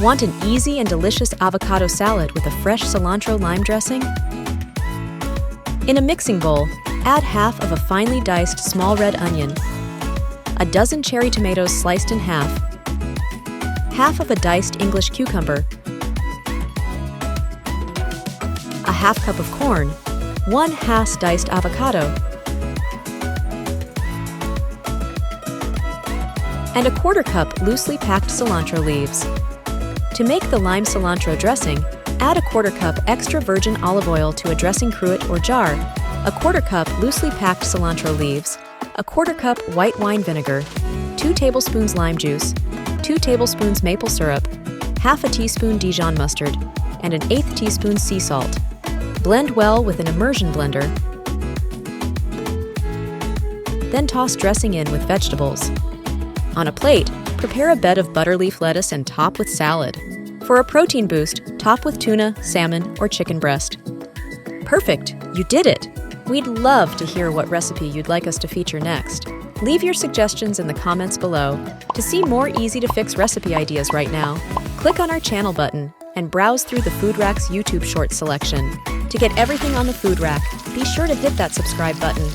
Want an easy and delicious avocado salad with a fresh cilantro lime dressing? In a mixing bowl, add half of a finely diced small red onion, a dozen cherry tomatoes sliced in half, half of a diced English cucumber, a half cup of corn, 1/2 diced avocado, and a 1/4 cup loosely packed cilantro leaves. To make the lime cilantro dressing, add a 1/4 cup extra virgin olive oil to a dressing cruet or jar, a 1/4 cup loosely packed cilantro leaves, a 1/4 cup white wine vinegar, 2 tablespoons lime juice, 2 tablespoons maple syrup, half a teaspoon Dijon mustard, and an 1/8 teaspoon sea salt. Blend well with an immersion blender. Then toss dressing in with vegetables. On a plate, prepare a bed of butter leaf lettuce and top with salad. For a protein boost, top with tuna, salmon, or chicken breast. Perfect! You did it! We'd love to hear what recipe you'd like us to feature next. Leave your suggestions in the comments below. To see more easy-to-fix recipe ideas right now, click on our channel button and browse through the FoodRack's YouTube Shorts selection. To get everything on the FoodRack, be sure to hit that subscribe button.